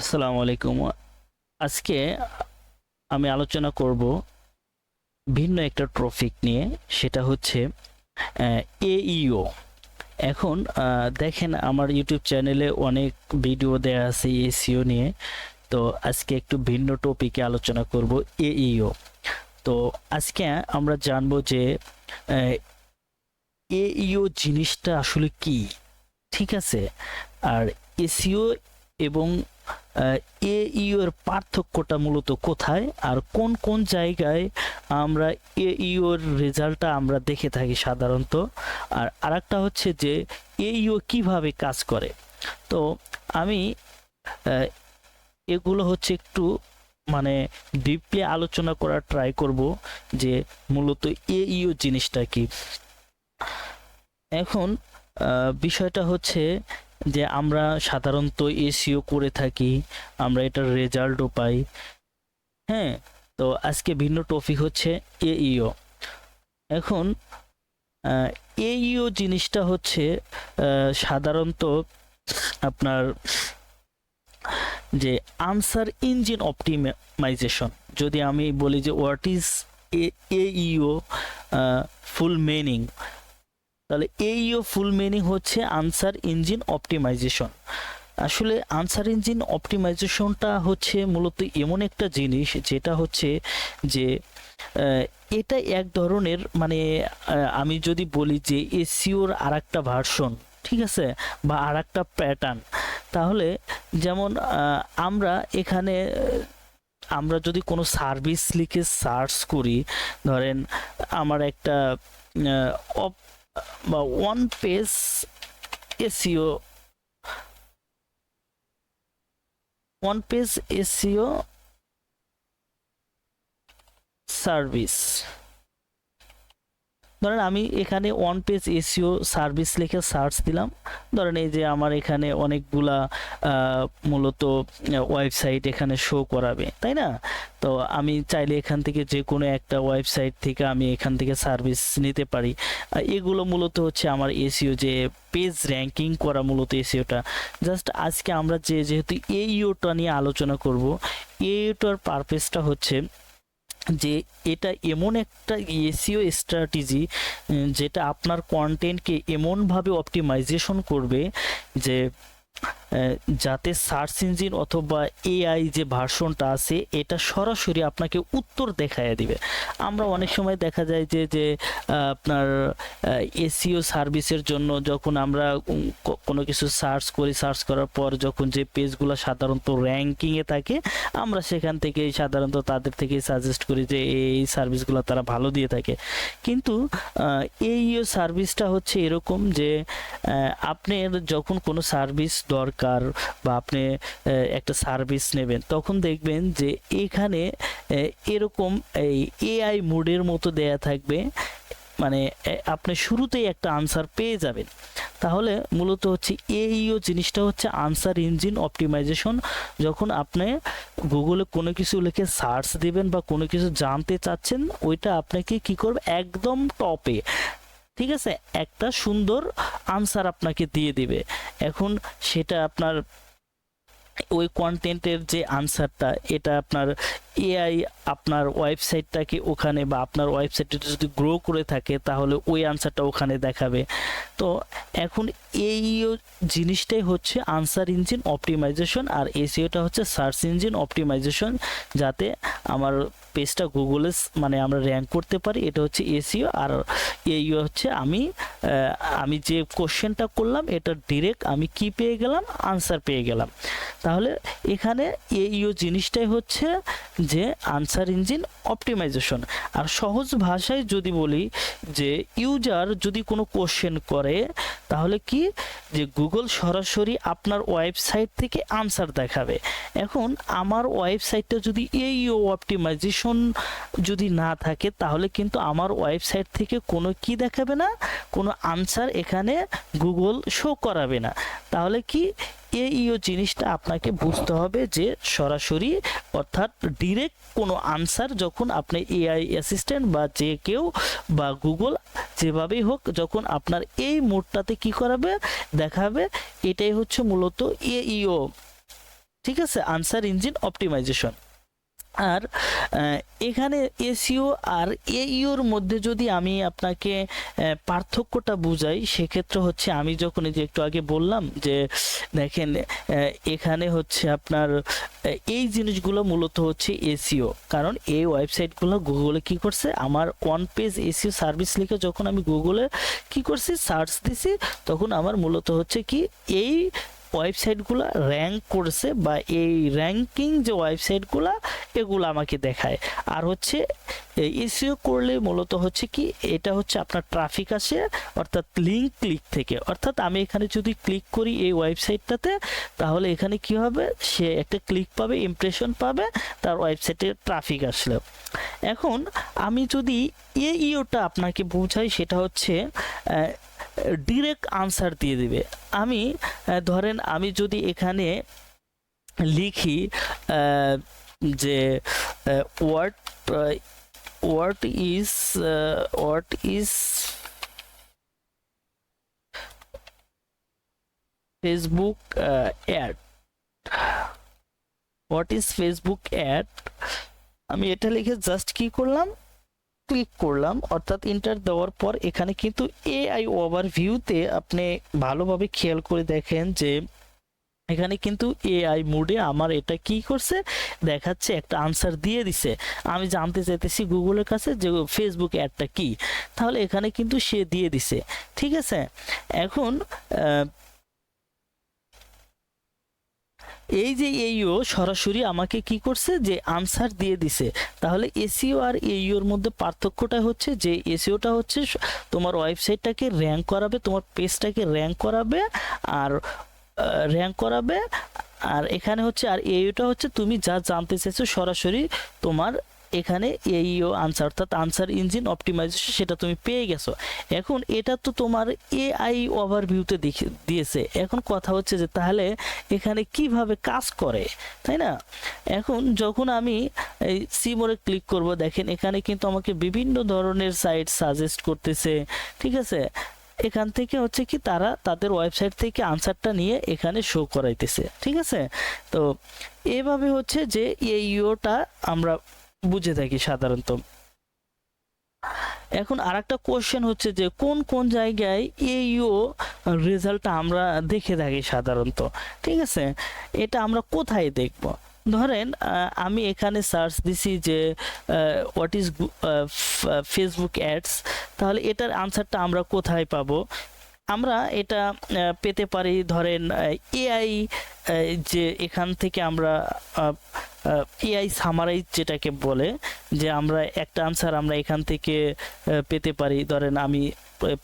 আসসালামু আলাইকুম। আজকে আমি আলোচনা করব ভিন্ন একটা টপিক নিয়ে। সেটা হচ্ছে AEO। এখন দেখেন আমার ইউটিউব চ্যানেলে অনেক ভিডিও দেয়া আছে এসইও নিয়ে। তো আজকে একটু ভিন্ন টপিকে আলোচনা করব AEO। তো আজকে আমরা জানবো যে AEO জিনিসটা আসলে কি, ঠিক আছে? আর এসইও এবং AEO এর পার্থক্যটা মূলত কোথায়, আর কোন কোন জায়গায় আমরা AEO এর রেজাল্টটা আমরা দেখে থাকি সাধারণত। আর আরেকটা হচ্ছে যে AEO কিভাবে কাজ করে। তো আমি আহ, এগুলো হচ্ছে একটু মানে ডিপলি আলোচনা করার ট্রাই করব যে মূলত AEO জিনিসটা কি। এখন বিষয়টা হচ্ছে যে আমরা সাধারণত এসইও করে থাকি, আমরা এটার রেজাল্টও পাই। হ্যাঁ, তো আজকে ভিন্ন টপিক হচ্ছে AEO। এখন AEO জিনিসটা হচ্ছে সাধারণত আপনার যে আনসার ইঞ্জিন অপটিমাইজেশন। যদি আমি বলি যে what is AEO full meaning, তাহলে AEO ফুল মিনিং হচ্ছে আনসার ইঞ্জিন অপটিমাইজেশন। আসলে আনসার ইঞ্জিন অপটিমাইজেশনটা হচ্ছে মূলত এমন একটা জিনিস যেটা হচ্ছে যে এটা এক ধরনের মানে আমি যদি বলি যে এসইওর আর একটা ভার্সন, ঠিক আছে, বা আর একটা প্যাটার্ন। তাহলে যেমন আমরা এখানে আমরা যদি কোনো সার্ভিস লিখে সার্চ করি, ধরেন আমার একটা বা one page SEO, one page SEO service, ধরেন আমি এখানে ওয়ান পেজ এসইও সার্ভিস লিখে সার্চ দিলাম। ধরেন এই যে আমার এখানে অনেকগুলা মূলত ওয়েবসাইট এখানে শো করাবে, তাই না? তো আমি চাইলে এখান থেকে যে কোনো একটা ওয়েবসাইট থেকে আমি এখান থেকে সার্ভিস নিতে পারি। এগুলো মূলত হচ্ছে আমার এসইও, যে পেজ র্যাঙ্কিং করা মূলত এসইওটা। জাস্ট আজকে আমরা যেহেতু এইওটা নিয়ে আলোচনা করব, এইওটার পারপাসটা হচ্ছে যে এটা এমন একটা এসইও স্ট্র্যাটেজি যেটা আপনার কন্টেন্টকে এমনভাবে অপটিমাইজেশন করবে যে যাতে সার্চ ইঞ্জিন অথবা এআই যে ভার্সনটা আছে এটা সরাসরি আপনাকে উত্তর দেখায় দিবে। আমরা অনেক সময় দেখা যায় যে আপনার এসইও সার্ভিসের জন্য যখন আমরা কোনো কিছু সার্চ করি, সার্চ করার পর যখন যে পেজগুলো সাধারণত র্যাঙ্কিংয়ে থাকে, আমরা সেখান থেকে সাধারণত তাদের থেকে সাজেস্ট করি যে এই সার্ভিসগুলো তারা ভালো দিয়ে থাকে। কিন্তু এইও সার্ভিসটা হচ্ছে এরকম যে আপনার যখন কোনো সার্ভিস দরকার বা আপনি একটা সার্ভিস নেবেন, তখন দেখবেন যে এখানে এরকম এই এআই মোডের মতো দেয়া থাকবে, মানে আপনি শুরুতেই একটা আনসার পেয়ে যাবেন। তাহলে মূলত হচ্ছে এইও জিনিসটা হচ্ছে আনসার ইঞ্জিন অপটিমাইজেশন। যখন আপনি গুগলে কোনো কিছু লিখে সার্চ দিবেন বা কোনো কিছু জানতে চাচ্ছেন, ওইটা আপনাকে কি করবে, একদম টপে, ঠিক আছে, একটা সুন্দর আনসার আপনাকে দিয়ে দিবে। এখন সেটা আপনার ওই কন্টেন্টের যে আনসারটা, এটা আপনার এআই আপনার ওয়েবসাইটটাকে ওখানে বা আপনার ওয়েবসাইটটা যদি গ্রো করে থাকে তাহলে ওই আনসারটা ওখানে দেখাবে। তো এখন এই জিনিসটাই হচ্ছে আনসার ইঞ্জিন অপটিমাইজেশন, আর এসইওটা হচ্ছে সার্চ ইঞ্জিন অপটিমাইজেশন, যাতে আমার পেজটা গুগলে মানে আমরা র্যাঙ্ক করতে পারি। এটা হচ্ছে এসইও। আর এইও হচ্ছে আমি যে কোশ্চেনটা করলাম এটা ডিরেক্ট আমি কি পেয়ে গেলাম, আনসার পেয়ে গেলাম। তাহলে এখানে এইও জিনিসটাই হচ্ছে যে আনসার ইঞ্জিন অপটিমাইজেশন। আর সহজ ভাষায় যদি বলি যে ইউজার যদি কোনো কোশ্চেন করে, তাহলে কি যে গুগল সরাসরি আপনার ওয়েবসাইট থেকে আনসার দেখাবে। এখন আমার ওয়েবসাইটটা যদি এইও অপটিমাইজেশন যদি না থাকে, তাহলে কিন্তু আমার ওয়েবসাইট থেকে কোনো কি দেখাবে না, কোনো আনসার এখানে গুগল শো করাবে না। তাহলে কি এইও জিনিসটা আপনাকে বুঝতে হবে যে সরাসরি অর্থাৎ ডিরেক্ট কোনো আনসার যখন আপনি এআই অ্যাসিস্ট্যান্ট বা যে কেউ বা গুগল যেভাবেই হোক, যখন আপনার এই মোডটাতে কি করাবে, দেখাবে, এটাই হচ্ছে মূলত এইও ঠিক আছে, আনসার ইঞ্জিন অপটিমাইজেশন। আর এখানে এসইও আর এইওর মধ্যে যদি আমি আপনাকে পার্থক্যটা বুঝাই, সেক্ষেত্রে হচ্ছে আমি যখন এই যে একটু আগে বললাম যে দেখেন এখানে হচ্ছে আপনার এই জিনিসগুলো মূলত হচ্ছে এসইও, কারণ এই ওয়েবসাইটগুলো গুগলে কি করছে, আমার ওয়ান পেজ এসইও সার্ভিস লিখে যখন আমি গুগলে কি করছি সার্চ দিছি, তখন আমার মূলত হচ্ছে কি এই ওয়েবসাইটগুলো র্যাঙ্ক করছে, বা এই র্যাঙ্কিং যে ওয়েবসাইটগুলো এগুলো আমাকে দেখায়। আর হচ্ছে এসইও করলে মূলত হচ্ছে কি, এটা হচ্ছে আপনার ট্রাফিক আসে, অর্থাৎ লিঙ্ক ক্লিক থেকে। অর্থাৎ আমি এখানে যদি ক্লিক করি এই ওয়েবসাইটটাতে, তাহলে এখানে কি হবে, সে একটা ক্লিক পাবে, ইমপ্রেশন পাবে, তার ওয়েবসাইটে ট্রাফিক আসলে। এখন আমি যদি এইওটা আপনাকে বোঝাই, সেটা হচ্ছে ডিরেক্ট আনসার দিয়ে দিবে। আমি ধরেন আমি যদি এখানে লিখি যে what is Facebook ad, what is Facebook ad, আমি এটা লিখে জাস্ট কি করলাম, ক্লিক করলাম। অর্থাৎ এন্টার দেওয়ার পর এখানে কিন্তু এআই ওভারভিউতে আপনি ভালোভাবে খেয়াল করে দেখেন যে এখানে কিন্তু এআই মোডে আমার এটা কি করছে দেখাচ্ছে, একটা আনসার দিয়ে দিছে। আমি জানতে চাইতেছি গুগলের কাছে যে ফেসবুক অ্যাডটা কি, তাহলে এখানে কিন্তু সে দিয়ে দিছে। ঠিক আছে, এখন এই যে এইও সরাসরি আমাকে কি করছে, যে আনসার দিয়ে দিছে। তাহলে এসইও আর এইওর মধ্যে পার্থক্যটা হচ্ছে যে এসইওটা হচ্ছে তোমার ওয়েবসাইটটাকে র্যাঙ্ক করাবে, তোমার পেজটাকে র্যাঙ্ক করাবে, আর আর এখানে হচ্ছে আর এইটা হচ্ছে তুমি যা জানতে চাইছো সরাসরি তোমার এখানে এইও আনসার, অর্থাৎ আনসার ইঞ্জিন অপটিমাইজেশন, সেটা তুমি পেয়ে গেছো। এখন এটা তো তোমার এআই ওভারভিউতে দিয়েছে। এখন কথা হচ্ছে যে তাহলে এখানে কিভাবে কাজ করে, তাই না? এখন যখন আমি এই সি মোড়ে ক্লিক করব, দেখেন এখানে কিন্তু আমাকে বিভিন্ন ধরনের সাইট সাজেস্ট করতেছে। ঠিক আছে, এখান থেকে হচ্ছে কি তারা তাদের ওয়েবসাইট থেকে আনসারটা নিয়ে এখানে শো করাইতেছে। ঠিক আছে, তো এভাবে হচ্ছে যে এইওটা আমরা বুঝে থাকি সাধারণত। এখন আরেকটা কোশ্চেন হচ্ছে যে কোন কোন জায়গায় এইও রেজাল্টটা আমরা দেখে থাকি সাধারণত। ঠিক আছে, এটা আমরা কোথায় দেখব? ধরেন আমি এখানে সার্চ দিছি যে হোয়াট ইজ ফেসবুক অ্যাডস, তাহলে এটার আনসারটা আমরা কোথায় পাবো? আমরা এটা পেতে পারি ধরেন এআই, যে এখান থেকে আমরা এআই সামারাইজ যেটাকে বলে, যে আমরা একটা আনসার আমরা এখান থেকে পেতে পারি। ধরেন আমি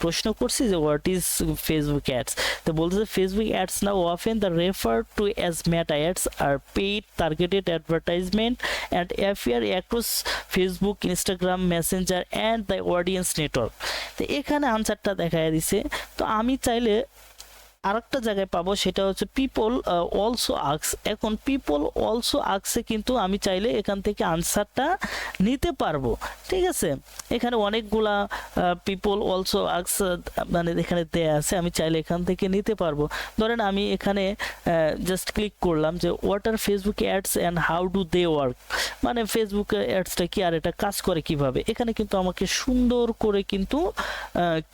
প্রশ্ন করছি যে হোয়াট ইজ ফেসবুক অ্যাডস, তো বলতেছে Facebook ads now often the refer to as Meta ads are paid targeted advertisement and appear across Facebook, Instagram, Messenger and the audience network. তো এখানে আনসারটা দেখা দিছে। তো আমি চাইলে আরেকটা জায়গায় পাবো, সেটা হচ্ছে পিপল অলসো আক্স। এখন পিপল অলসো আক্সে কিন্তু আমি চাইলে এখান থেকে আনসারটা নিতে পারবো। ঠিক আছে, এখানে অনেকগুলা পিপল অলসো আক্স মানে এখানে দেয়া আছে, আমি চাইলে এখান থেকে নিতে পারবো। ধরেন আমি এখানে জাস্ট ক্লিক করলাম যে what are Facebook ads and how do they work, মানে ফেসবুক অ্যাডসটা কি আর এটা কাজ করে কিভাবে। এখানে কিন্তু আমাকে সুন্দর করে কিন্তু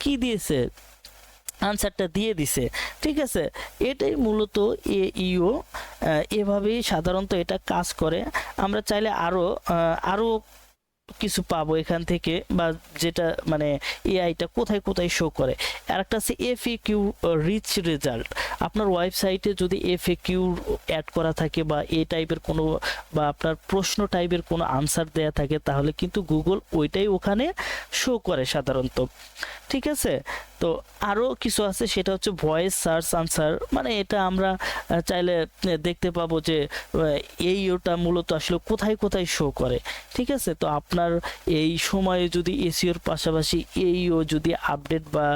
কি দিয়েছে, আনসারটা দিয়ে দিছে। ঠিক আছে, এটাই মূলত এইও, এভাবেই সাধারণত এটা কাজ করে। আমরা চাইলে আরো কিছু পাবো এখান থেকে, বা যেটা মানে এআইটা কোথায় কোথায় শো করে। আর একটা আছে এফএকিউ রিচ রেজাল্ট। আপনার ওয়েবসাইটে যদি এফএকিউ অ্যাড করা থাকে বা এই টাইপের কোনো, বা আপনার প্রশ্ন টাইপের কোনো আনসার দেয়া থাকে, তাহলে কিন্তু গুগল ওইটাই ওখানে শো করে সাধারণত। ঠিক আছে, তো আরও কিছু আছে, সেটা হচ্ছে ভয়েস সার্চ আনসার, মানে এটা আমরা চাইলে দেখতে পাবো যে এই ওটা মূলত আসলে কোথায় কোথায় শো করে। ঠিক আছে, তো আপনার এই সময়ে যদি এসইওর পাশাপাশি এইও যদি আপডেট বা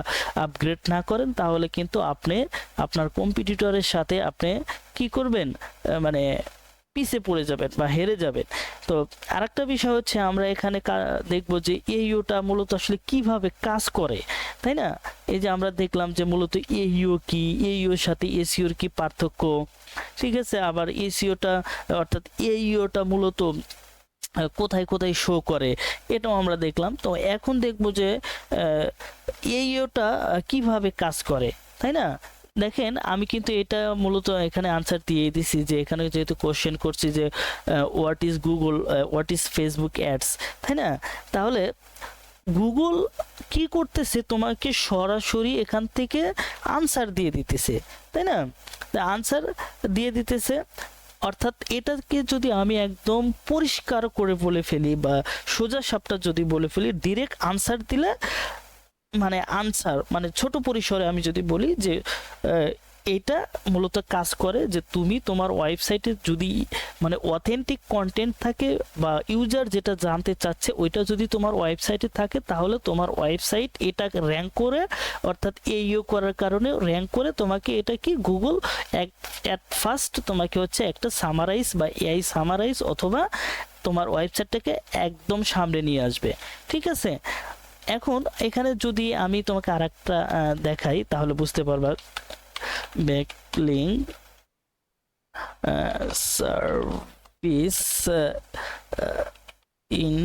আপগ্রেড না করেন, তাহলে কিন্তু আপনি আপনার কম্পিটিটরের সাথে আপনি কি করবেন, মানে পিছে পড়ে যাবেন বা হেরে যাবেন। তো আরেকটা বিষয় হচ্ছে আমরা এখানে দেখব যে এইওটা মূলত আসলে কিভাবে কাজ করে, তাই না? এই যে আমরা দেখলাম যে মূলত এইও কি, এইওর সাথে এসইওর কি পার্থক্য, ঠিক আছে। আবার এসইওটা অর্থাৎ এইওটা মূলত কোথায় কোথায় শো করে এটাও আমরা দেখলাম। তো এখন দেখব যে এইওটা কিভাবে কাজ করে, তাই না? দেখেন আমি কিন্তু এটা মূলত এখানে আনসার দিয়ে দিছি, যে এখানে যেহেতু কোশ্চেন করছি যে what is Google, what is Facebook ads, তাই না? তাহলে গুগল কি করতেছে, তোমাকে সরাসরি এখান থেকে আনসার দিয়ে দিতেছে, তাই না? আনসার দিয়ে দিতেছে, অর্থাৎ এটাকে যদি আমি একদম পরিষ্কার করে বলে ফেলি বা সোজা সাপটা যদি বলে ফেলি, ডিরেক্ট আনসার দিলে মানে আনসার মানে ছোট পরিসরে আমি যদি বলি যে এটা মূলত কাজ করে যে তুমি তোমার ওয়েবসাইটে যদি মানে অথেন্টিক কন্টেন্ট থাকে বা ইউজার যেটা জানতে চাচ্ছে ওইটা যদি তোমার ওয়েবসাইটে থাকে, তাহলে তোমার ওয়েবসাইট এটা র্যাঙ্ক করে, অর্থাৎ এইও করার কারণে র্যাঙ্ক করে তোমাকে এটা কি গুগল অ্যাট ফার্স্ট তোমাকে হচ্ছে একটা সামারাইজ বা এআই সামারাইজ অথবা তোমার ওয়েবসাইটটাকে একদম সামনে নিয়ে আসবে, ঠিক আছে। এখন এখানে যদি আমি তোমাকে আরেকটা দেখাই তাহলে বুঝতে পারবা। ব্যাকলিং সার্ভিস ইন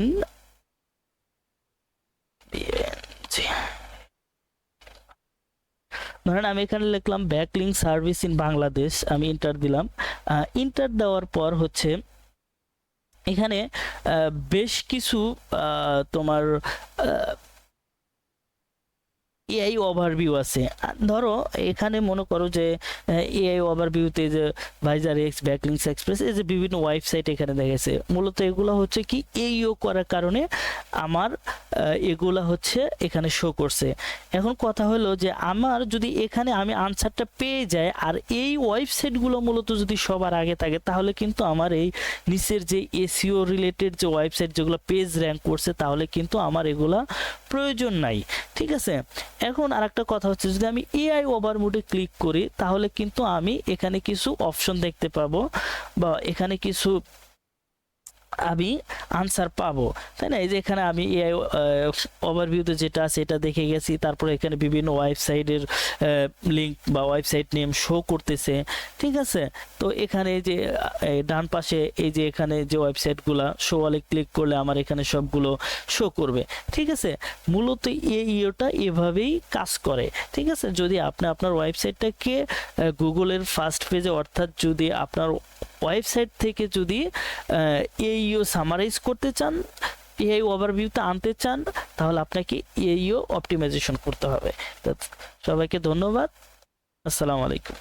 ধরেন আমি এখানে লিখলাম ব্যাকলিং সার্ভিস ইন বাংলাদেশ, আমি ইন্টার দিলাম। ইন্টার দেওয়ার পর হচ্ছে এখানে বেশ কিছু তোমার এআই ওভারভিউ আছে। ধরো এখানে মনে করো যে এআই ওভারভিউতে যে ভাইজার এক্স, ব্যাকলিংস এক্সপ্রেস, এই যে বিভিন্ন ওয়েবসাইট এখানে দেখেছে, মূলত এগুলো হচ্ছে কি এইও করার কারণে আমার এগুলা হচ্ছে এখানে শো করছে। এখন কথা হলো যে আমার যদি এখানে আমি আনসারটা পেয়ে যাই আর এই ওয়েবসাইটগুলো মূলত যদি সবার আগে থাকে, তাহলে কিন্তু আমার এই নিচের যে এসইও রিলেটেড যে ওয়েবসাইট যেগুলো পেজ র্যাঙ্ক করছে, তাহলে কিন্তু আমার এগুলা প্রয়োজন নাই, ঠিক আছে। এখন আরেকটা কথা হচ্ছে, যদি আমি এআই ওভার মোডে ক্লিক করি তাহলে কিন্তু আমি এখানে কিছু অপশন দেখতে পাবো বা এখানে কিছু আমি আনসার পাবো, তাই না? এই যে এখানে আমি এআই ওভারভিউতে যেটা আছে এটা দেখে গেছি, তারপরে এখানে বিভিন্ন ওয়েবসাইটের লিংক বা ওয়েবসাইট নেম শো করতেছে, ঠিক আছে। তো এখানে যে ডান পাশে এই যে এখানে যে ওয়েবসাইটগুলো শো অলে ক্লিক করলে আমার এখানে সবগুলো শো করবে, ঠিক আছে। মূলত এই ইয়েটা এভাবেই কাজ করে, ঠিক আছে। যদি আপনি আপনার ওয়েবসাইটটাকে গুগলের ফার্স্ট পেজে, অর্থাৎ যদি আপনার ওয়েবসাইট থেকে যদি এইও সামারাইজ করতে চান, এআই ওভারভিউতে আনতে চান, তাহলে আপনাকে এইও অপটিমাইজেশন করতে হবে। সবাইকে ধন্যবাদ, আসসালামু আলাইকুম।